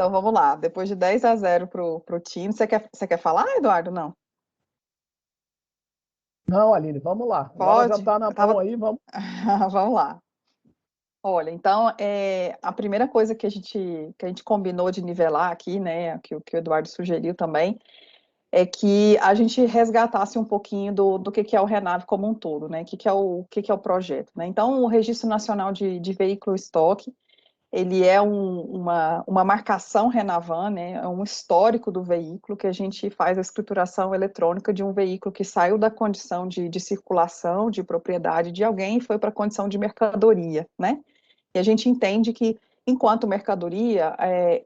Então vamos lá, depois de 10-0 para o time, você quer falar, Eduardo? Não. Não, Aline, vamos lá. Agora já Pode? está na Eu mão tava. aí, vamos. Vamos lá. Olha, então, a primeira coisa que a gente combinou de nivelar aqui, né, que o Eduardo sugeriu também, é que a gente resgatasse um pouquinho do que é o Renave como um todo, né, o que é o projeto, né. Então, o Registro Nacional de Veículo Estoque, ele é uma marcação Renavan, né, é um histórico do veículo que a gente faz a escrituração eletrônica de um veículo que saiu da condição de circulação, de propriedade de alguém e foi para a condição de mercadoria, né. E a gente entende que, enquanto mercadoria,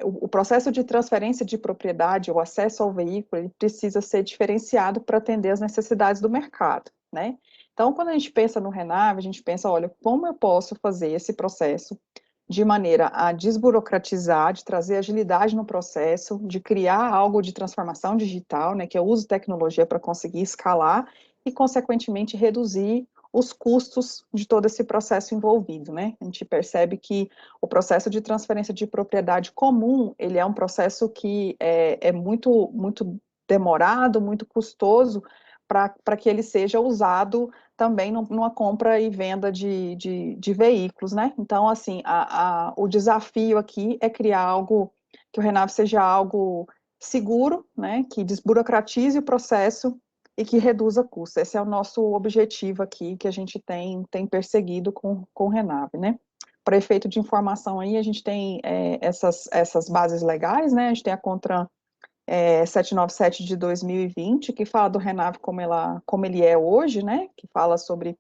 o processo de transferência de propriedade, o acesso ao veículo, ele precisa ser diferenciado para atender às necessidades do mercado, né? Então, quando a gente pensa no Renave, a gente pensa, olha, como eu posso fazer esse processo de maneira a desburocratizar, de trazer agilidade no processo, de criar algo de transformação digital, né, que eu use tecnologia para conseguir escalar e, consequentemente, reduzir os custos de todo esse processo envolvido, né? A gente percebe que o processo de transferência de propriedade comum, ele é um processo que é muito, muito demorado, muito custoso, para que ele seja usado também numa compra e venda de veículos, né? Então, assim, o desafio aqui é criar algo, que o Renave seja algo seguro, né? Que desburocratize o processo e que reduza custos. Esse é o nosso objetivo aqui, que a gente tem perseguido com o Renave, né? Para efeito de informação aí, a gente tem essas bases legais, né? A gente tem a CONTRAN 797 de 2020, que fala do Renave como ele é hoje, né? Que fala sobre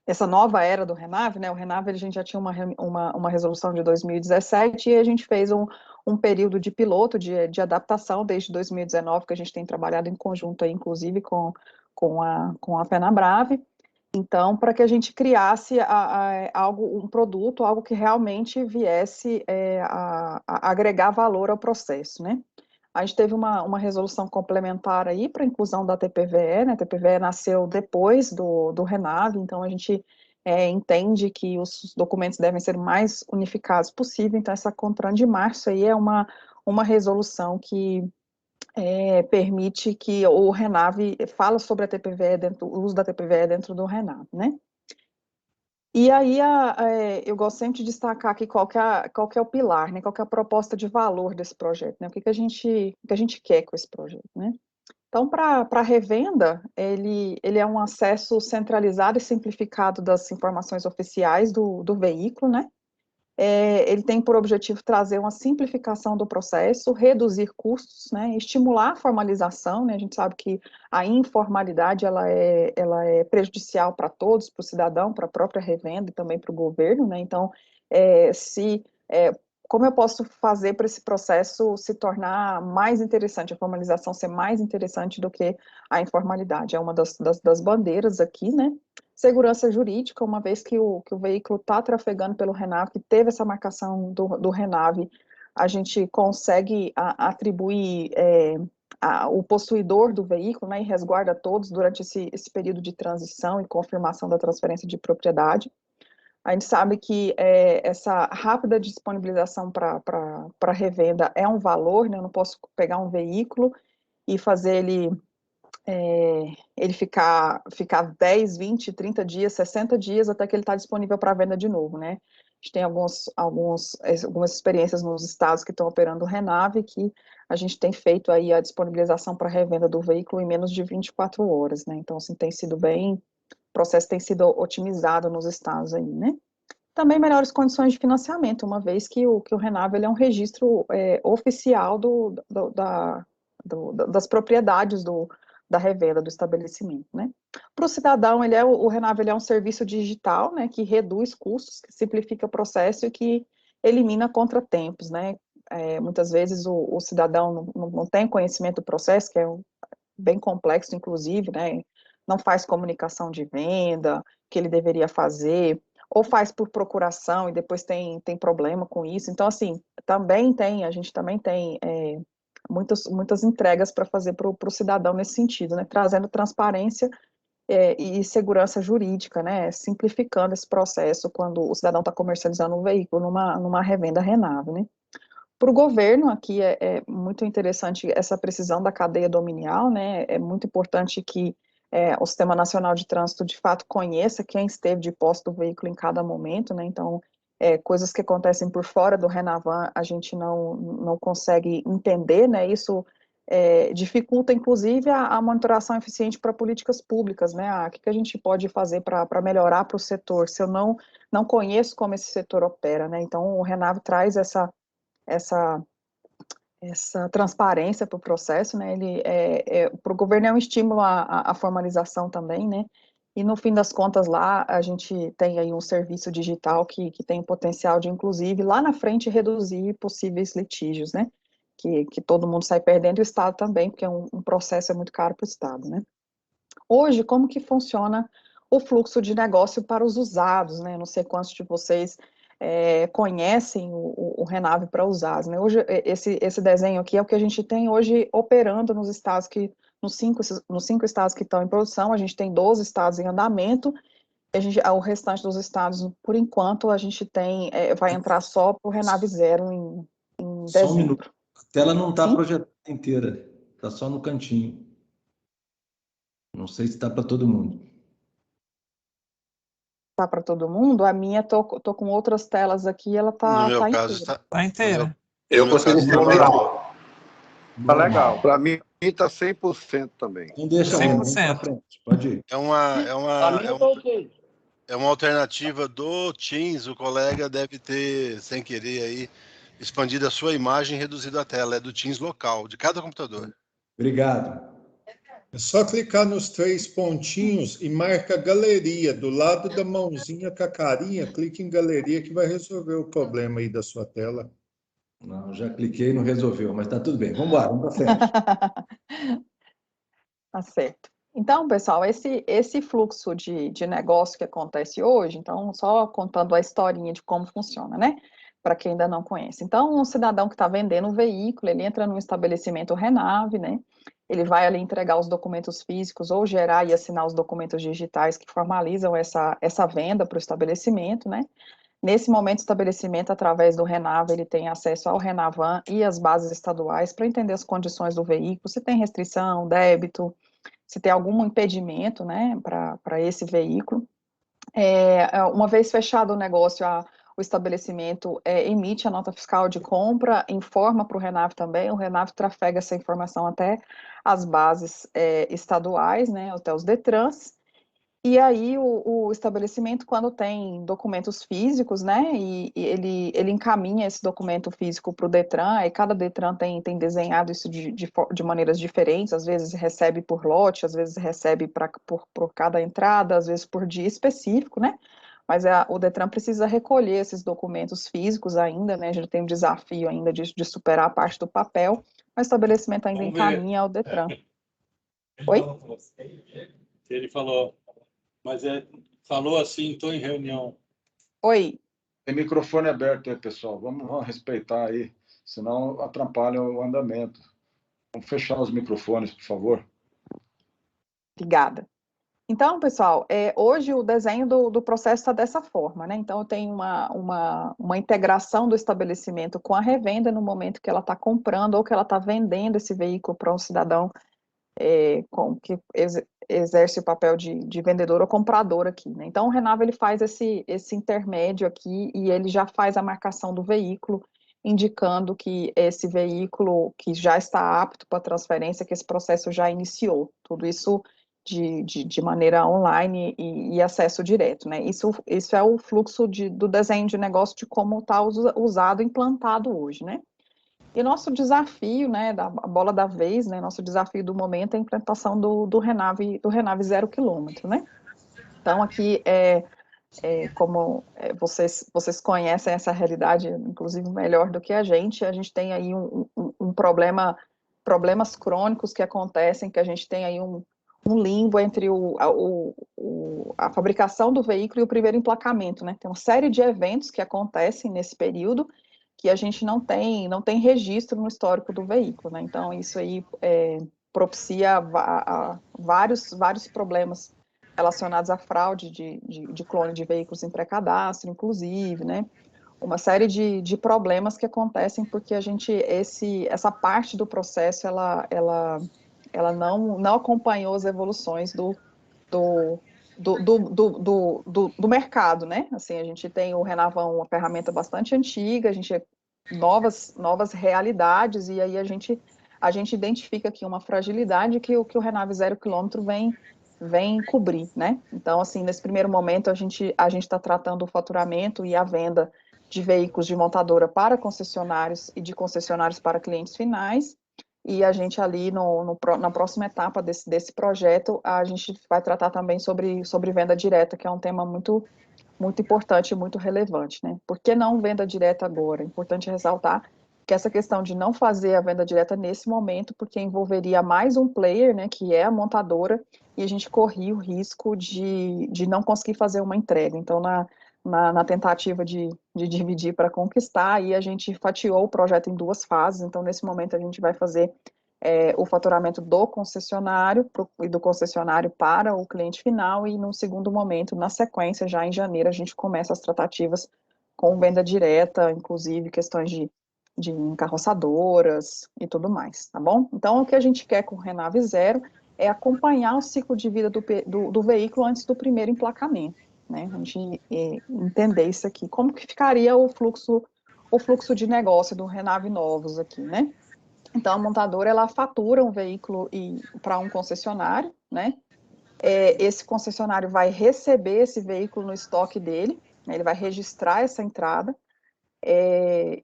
essa nova era do Renave, né? O Renave, a gente já tinha uma resolução de 2017 e a gente fez um período de piloto, de adaptação desde 2019, que a gente tem trabalhado em conjunto aí, inclusive com a Fenabrave. Então, para que a gente criasse um produto, algo que realmente viesse a agregar valor ao processo, né? A gente teve uma resolução complementar aí para a inclusão da TPVE, né? A TPVE nasceu depois do Renave, então a gente entende que os documentos devem ser mais unificados possível, então essa CONTRAN de março aí é uma resolução que permite que o Renave fala sobre a TPVE o uso da TPVE dentro do Renave, né? E aí, eu gosto sempre de destacar aqui qual que é o pilar, né? Qual que é a proposta de valor desse projeto, né? O que a gente quer com esse projeto, né? Então, para a revenda, ele é um acesso centralizado e simplificado das informações oficiais do veículo, né? Ele tem por objetivo trazer uma simplificação do processo, reduzir custos, né, estimular a formalização, né, a gente sabe que a informalidade ela é prejudicial para todos, para o cidadão, para a própria revenda e também para o governo, né, então, se como eu posso fazer para esse processo se tornar mais interessante, a formalização ser mais interessante do que a informalidade? É uma das bandeiras aqui, né? Segurança jurídica, uma vez que o veículo está trafegando pelo Renave, que teve essa marcação do Renave, a gente consegue atribuir o possuidor do veículo, né, e resguarda todos durante esse período de transição e confirmação da transferência de propriedade. A gente sabe que essa rápida disponibilização para revenda é um valor, né? Eu não posso pegar um veículo e fazer ele ficar 10, 20, 30 dias, 60 dias até que ele está disponível para venda de novo, né? A gente tem algumas experiências nos estados que estão operando o Renave, que a gente tem feito aí a disponibilização para revenda do veículo em menos de 24 horas, né? Então, assim, o processo tem sido otimizado nos estados aí, né? Também melhores condições de financiamento, uma vez que o Renave ele é um registro oficial das propriedades da revenda do estabelecimento, né? Para o cidadão, o Renave ele é um serviço digital, né, que reduz custos, que simplifica o processo e que elimina contratempos, né? Muitas vezes o cidadão não tem conhecimento do processo, que é bem complexo, inclusive, né? Não faz comunicação de venda que ele deveria fazer, ou faz por procuração e depois tem problema com isso. Então, assim, a gente também tem muitas entregas para fazer para o cidadão nesse sentido, né? Trazendo transparência e segurança jurídica, né? Simplificando esse processo quando o cidadão está comercializando um veículo numa revenda Renave, né? Para o governo, aqui é muito interessante essa precisão da cadeia dominial, né? É muito importante que o Sistema Nacional de Trânsito, de fato, conheça quem esteve de posse do veículo em cada momento, né? Então, coisas que acontecem por fora do Renavan, a gente não consegue entender, né? Isso dificulta, inclusive, a monitoração eficiente para políticas públicas, né? O que a gente pode fazer para melhorar para o setor, se eu não conheço como esse setor opera, né? Então, o Renav traz essa transparência para o processo, né? Ele para o governo é um estímulo à formalização também, né? E no fim das contas lá a gente tem aí um serviço digital que tem o potencial de, inclusive, lá na frente reduzir possíveis litígios, né? Que todo mundo sai perdendo e o Estado também, porque um processo é muito caro para o Estado, né? Hoje, como que funciona o fluxo de negócio para os usados, né? Não sei quantos de vocês conhecem o Renave para usados, né? Hoje, esse desenho aqui é o que a gente tem hoje operando nos estados nos cinco estados que estão em produção, a gente tem 12 estados em andamento, o restante dos estados, por enquanto, a gente tem, vai entrar só para o Renave Zero em Só um dezembro. minuto. A tela não está Sim? projetada inteira, está só no cantinho. Não sei se está para todo mundo. Tá para todo mundo? A minha, tô com outras telas aqui, ela No meu tá caso, inteira. Tá inteira. No meu caso também tá. Tá legal. Para mim tá 100% também. Então deixa lá, vamos 100%. para frente. Pode ir. É uma, é Pra uma, mim é eu tô uma, ok. é uma alternativa do Teams. O colega deve ter, sem querer, aí, expandido a sua imagem e reduzido a tela. É do Teams local, de cada computador. Obrigado. É só clicar nos três pontinhos e marca galeria. Do lado da mãozinha com a carinha, clique em galeria que vai resolver o problema aí da sua tela. Não, já cliquei e não resolveu, mas está tudo bem. Vamos embora, vamos para frente. Tá certo. Então, pessoal, esse fluxo de negócio que acontece hoje, então, só contando a historinha de como funciona, né? Para quem ainda não conhece. Então, um cidadão que está vendendo um veículo, ele entra num estabelecimento Renave, né? Ele vai ali entregar os documentos físicos ou gerar e assinar os documentos digitais que formalizam essa venda para o estabelecimento, né? Nesse momento, o estabelecimento, através do Renave, ele tem acesso ao Renavan e às bases estaduais para entender as condições do veículo, se tem restrição, débito, se tem algum impedimento, né, para esse veículo. Uma vez fechado o negócio, o estabelecimento emite a nota fiscal de compra, informa para o Renave também, o Renave trafega essa informação até as bases estaduais, né, até os DETRANs, e aí o estabelecimento, quando tem documentos físicos, né, e ele encaminha esse documento físico para o DETRAN, e cada DETRAN tem desenhado isso de maneiras diferentes, às vezes recebe por lote, às vezes recebe por cada entrada, às vezes por dia específico, né, mas o DETRAN precisa recolher esses documentos físicos ainda, né, a gente tem um desafio ainda de superar a parte do papel, mas o estabelecimento ainda encaminha ao DETRAN. Oi? Ele falou, mas falou assim, estou em reunião. Oi. Tem microfone aberto aí, pessoal. Vamos respeitar aí, senão atrapalha o andamento. Vamos fechar os microfones, por favor. Obrigada. Então, pessoal, hoje o desenho do processo está dessa forma, né? Então, eu tenho uma integração do estabelecimento com a revenda no momento que ela está comprando ou que ela está vendendo esse veículo para um cidadão que exerce o papel de vendedor ou comprador aqui, né? Então, o Renave, ele faz esse intermédio aqui e ele já faz a marcação do veículo, indicando que esse veículo que já está apto para transferência, que esse processo já iniciou. Tudo isso de maneira online e acesso direto, né? Isso é o fluxo do desenho de negócio de como está usado, implantado hoje, né? E nosso desafio, né, da bola da vez, né, nosso desafio do momento é a implantação do Renave 0 quilômetro, né? Então, aqui, como vocês conhecem essa realidade, inclusive, melhor do que a gente tem aí problemas crônicos que acontecem, que a gente tem aí um limbo entre a fabricação do veículo e o primeiro emplacamento, né? Tem uma série de eventos que acontecem nesse período que a gente não tem registro no histórico do veículo, né? Então, isso aí propicia vários problemas relacionados à fraude de clone de veículos em pré-cadastro, inclusive, né? uma série de problemas que acontecem porque essa parte do processo, ela não acompanhou as evoluções do mercado, né? Assim, a gente tem o Renavan, uma ferramenta bastante antiga, a gente novas realidades, e aí a gente identifica aqui uma fragilidade que o Renave 0 km vem cobrir, né? Então, assim, nesse primeiro momento, a gente está tratando o faturamento e a venda de veículos de montadora para concessionários e de concessionários para clientes finais, e a gente ali na próxima etapa desse projeto, a gente vai tratar também sobre venda direta, que é um tema muito importante e muito relevante, né? Por que não venda direta agora? É importante ressaltar que essa questão de não fazer a venda direta nesse momento, porque envolveria mais um player, né, que é a montadora, e a gente corria o risco de não conseguir fazer uma entrega. Então, na tentativa de dividir para conquistar, aí a gente fatiou o projeto em 2 fases. Então, nesse momento, a gente vai fazer o faturamento do concessionário e do concessionário para o cliente final, e num segundo momento, na sequência, já em janeiro, a gente começa as tratativas com venda direta, inclusive questões de encarroçadoras e tudo mais, tá bom? Então, o que a gente quer com o Renave Zero é acompanhar o ciclo de vida do veículo antes do primeiro emplacamento, né? A gente entender isso aqui, como que ficaria o fluxo de negócio do Renave Novos aqui, né? Então, a montadora, ela fatura um veículo para um concessionário, né? Esse concessionário vai receber esse veículo no estoque dele, né? Ele vai registrar essa entrada.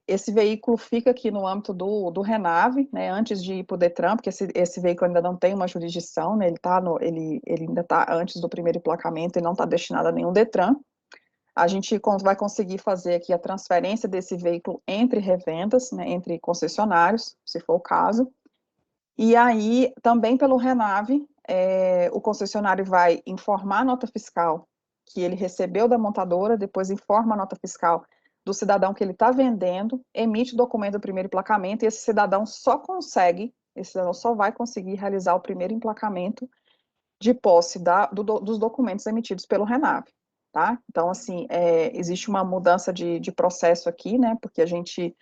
Esse veículo fica aqui no âmbito do Renave, né? Antes de ir para o Detran, porque esse veículo ainda não tem uma jurisdição, né? Ele ainda está antes do primeiro emplacamento, ele não está destinado a nenhum Detran. A gente vai conseguir fazer aqui a transferência desse veículo entre revendas, né, entre concessionários, se for o caso. E aí, também pelo Renave, o concessionário vai informar a nota fiscal que ele recebeu da montadora, depois informa a nota fiscal do cidadão que ele está vendendo, emite o documento do primeiro emplacamento, e esse cidadão só vai conseguir realizar o primeiro emplacamento de posse dos documentos emitidos pelo Renave. Tá? Então, assim, existe uma mudança de processo aqui, né, porque a gente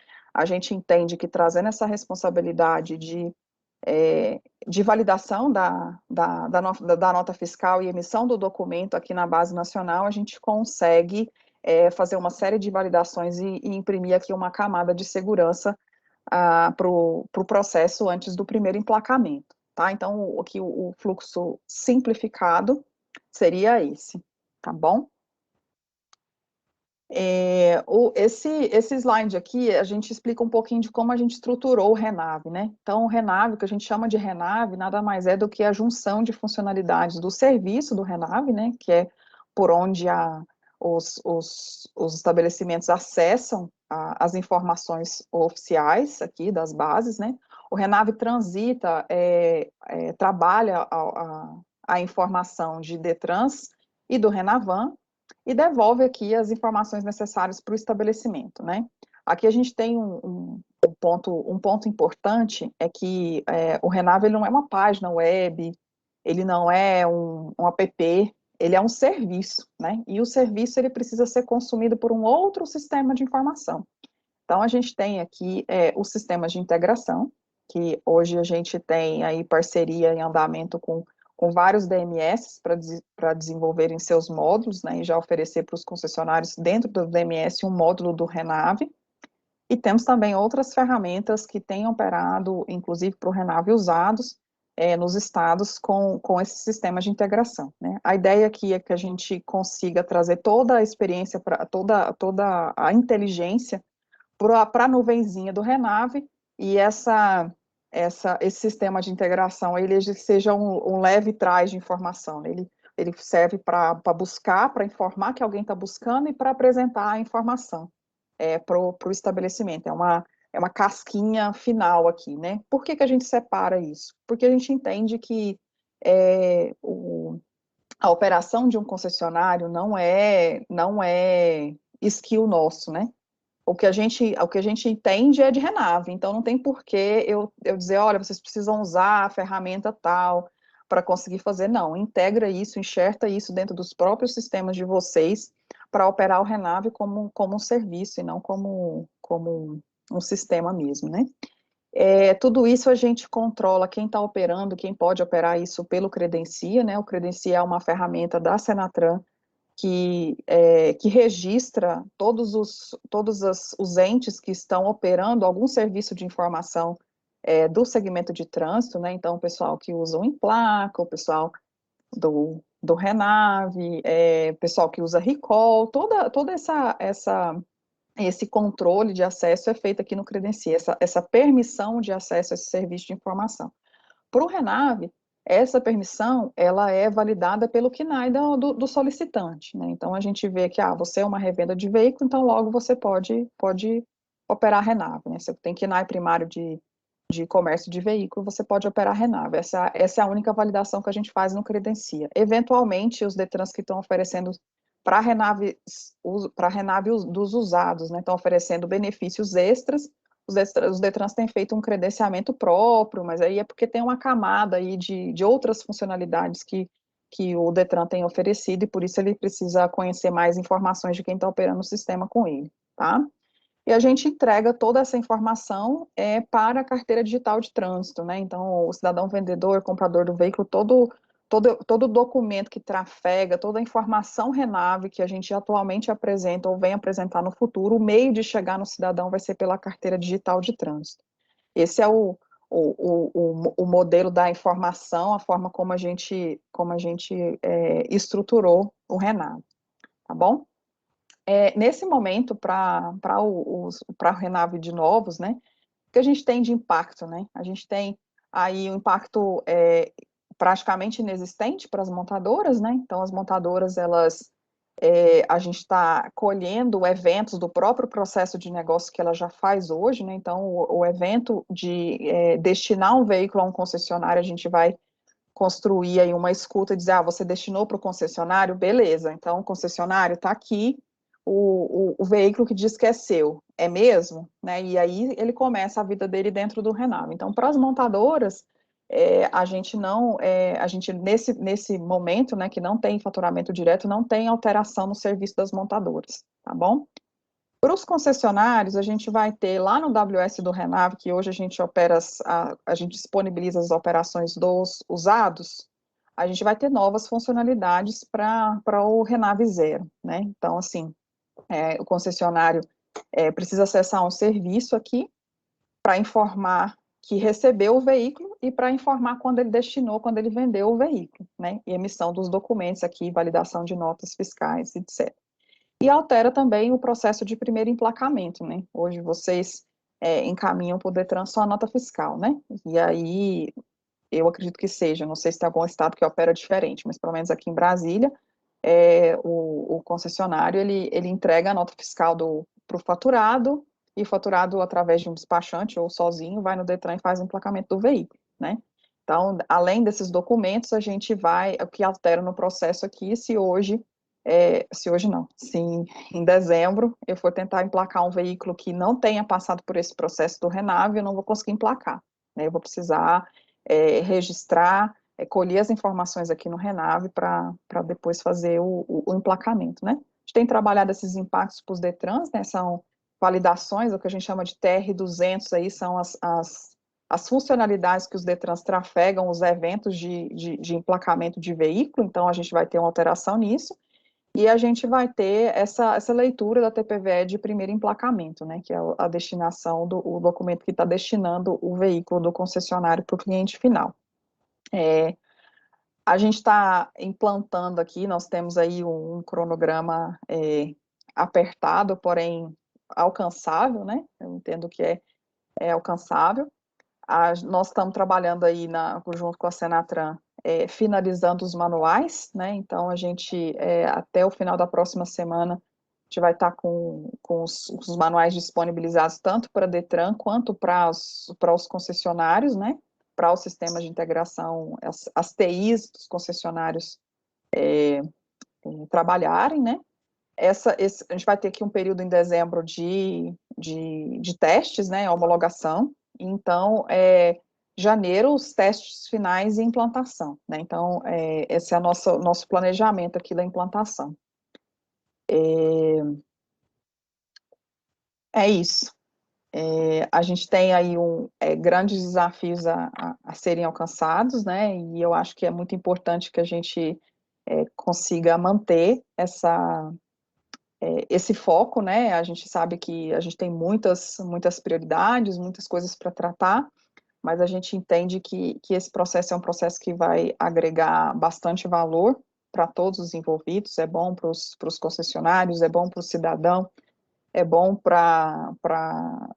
entende que trazendo essa responsabilidade de validação da nota fiscal e emissão do documento aqui na base nacional, a gente consegue fazer uma série de validações e imprimir aqui uma camada de segurança para o processo antes do primeiro emplacamento. Tá? Então, aqui o fluxo simplificado seria esse, tá bom? Esse slide aqui, a gente explica um pouquinho de como a gente estruturou o Renave, né? Então, o Renave, o que a gente chama de Renave, nada mais é do que a junção de funcionalidades do serviço do Renave, né? Que é por onde os estabelecimentos acessam as informações oficiais aqui das bases, né? O Renave transita, trabalha a informação de Detrans e do Renavan, e devolve aqui as informações necessárias para o estabelecimento, né? Aqui a gente tem um ponto importante, é que o Renave, ele não é uma página web, ele não é um app, ele é um serviço, né? E o serviço, ele precisa ser consumido por um outro sistema de informação. Então, a gente tem aqui os sistemas de integração, que hoje a gente tem aí parceria em andamento com vários DMS para desenvolverem seus módulos, né, e já oferecer para os concessionários dentro do DMS um módulo do Renave. E temos também outras ferramentas que têm operado, inclusive para o Renave, usados nos estados com esses sistemas de integração, né. A ideia aqui é que a gente consiga trazer toda a experiência, toda a inteligência para a nuvenzinha do Renave, e esse sistema de integração, ele seja um leve trás de informação, né? Ele serve para buscar, para informar que alguém está buscando e para apresentar a informação para o estabelecimento. É uma casquinha final aqui, né? Por que a gente separa isso? Porque a gente entende que a operação de um concessionário não é skill nosso, né? O que a gente entende é de Renave, então não tem por que eu dizer, olha, vocês precisam usar a ferramenta tal para conseguir fazer, não, integra isso, enxerta isso dentro dos próprios sistemas de vocês, operar o Renave como um serviço e não como um sistema mesmo, né? Tudo isso a gente controla quem está operando, quem pode operar isso pelo Credencia, né? O Credencia é uma ferramenta da Senatran que registra todos os entes que estão operando algum serviço de informação do segmento de trânsito, né? Então, o pessoal que usa o Emplaca, o pessoal do Renave, pessoal que usa Recall, toda esse controle de acesso é feito aqui no Credencia, essa permissão de acesso a esse serviço de informação. Para o Renave, essa permissão, ela é validada pelo CNAE do solicitante, né? Então, a gente vê que, você é uma revenda de veículo, então logo você pode operar Renave, né? Você tem CNAE primário de comércio de veículo, você pode operar Renave. Essa é a única validação que a gente faz no Credencia. Eventualmente, os Detrans que estão oferecendo para Renave dos usados, né, estão oferecendo benefícios extras, os Detrans têm feito um credenciamento próprio, mas aí é porque tem uma camada aí de outras funcionalidades que o Detran tem oferecido, e por isso ele precisa conhecer mais informações de quem está operando o sistema com ele, tá? E a gente entrega toda essa informação para a carteira digital de trânsito, né? Então, o cidadão vendedor, comprador do veículo, todo documento que trafega, toda a informação Renave que a gente atualmente apresenta ou vem apresentar no futuro, o meio de chegar no cidadão vai ser pela carteira digital de trânsito. Esse é o modelo da informação, a forma como a gente estruturou o Renave, tá bom? Nesse momento, para o Renave de novos, né, o que a gente tem de impacto, né? A gente tem aí um impacto praticamente inexistente para as montadoras, né? Então, as montadoras, a gente está colhendo eventos do próprio processo de negócio que ela já faz hoje, né? Então, o evento de destinar um veículo a um concessionário, a gente vai construir aí uma escuta e dizer, você destinou para o concessionário? Beleza, então o concessionário está aqui, o veículo que diz que é seu, é mesmo? Né? E aí ele começa a vida dele dentro do Renave. Então, para as montadoras, a gente nesse momento, né, que não tem faturamento direto, não tem alteração no serviço das montadoras, tá bom? Para os concessionários, a gente vai ter lá no WS do Renave, que hoje a gente a gente disponibiliza as operações dos usados, a gente vai ter novas funcionalidades para o Renave Zero, né? Então, assim, o concessionário precisa acessar um serviço aqui para informar que recebeu o veículo e para informar quando ele destinou, quando ele vendeu o veículo, né? E emissão dos documentos aqui, validação de notas fiscais, etc. E altera também o processo de primeiro emplacamento, né? Hoje vocês encaminham para o Detran só a nota fiscal, né? E aí, eu acredito que seja, não sei se tem algum estado que opera diferente, mas pelo menos aqui em Brasília, o concessionário, ele entrega a nota fiscal para o faturado, e o faturado, através de um despachante ou sozinho, vai no Detran e faz o emplacamento do veículo, né? Então, além desses documentos, a gente o que altera no processo aqui, se em dezembro eu for tentar emplacar um veículo que não tenha passado por esse processo do Renave, eu não vou conseguir emplacar, né? Eu vou precisar registrar, colher as informações aqui no Renave para depois fazer o emplacamento, né? A gente tem trabalhado esses impactos para os Detrans, né? São validações, o que a gente chama de TR200 aí, são as funcionalidades que os Detrans trafegam, os eventos de emplacamento de veículo, então a gente vai ter uma alteração nisso, e a gente vai ter essa leitura da TPVE de primeiro emplacamento, né, que é a destinação o documento que está destinando o veículo do concessionário para o cliente final. A gente está implantando aqui, nós temos aí um cronograma apertado, porém alcançável, né, eu entendo que é alcançável. Nós estamos trabalhando aí junto com a Senatran, finalizando os manuais, né? Então a gente, até o final da próxima semana, a gente vai estar com os manuais disponibilizados tanto para a Detran quanto para os concessionários, né? Para o sistema de integração, as TIs dos concessionários trabalharem, né? A gente vai ter aqui um período em dezembro de testes, né? Homologação. Então, janeiro, os testes finais e implantação, né? Então, esse é o nosso planejamento aqui da implantação. É isso. A gente tem aí grandes desafios a serem alcançados, né? E eu acho que é muito importante que a gente consiga manter esse foco, né? A gente sabe que a gente tem muitas prioridades, muitas coisas para tratar, mas a gente entende que esse processo é um processo que vai agregar bastante valor para todos os envolvidos, é bom para os concessionários, é bom para o cidadão, é bom para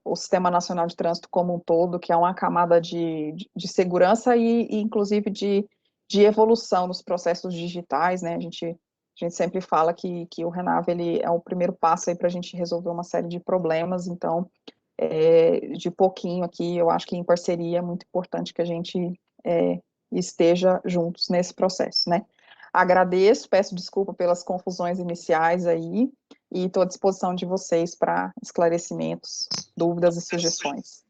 o Sistema Nacional de Trânsito como um todo, que é uma camada de segurança e inclusive, de evolução nos processos digitais, né? A gente sempre fala que o Renave ele é o primeiro passo para a gente resolver uma série de problemas, então, de pouquinho aqui, eu acho que em parceria é muito importante que a gente esteja juntos nesse processo, né? Agradeço, peço desculpa pelas confusões iniciais aí, e estou à disposição de vocês para esclarecimentos, dúvidas e sugestões.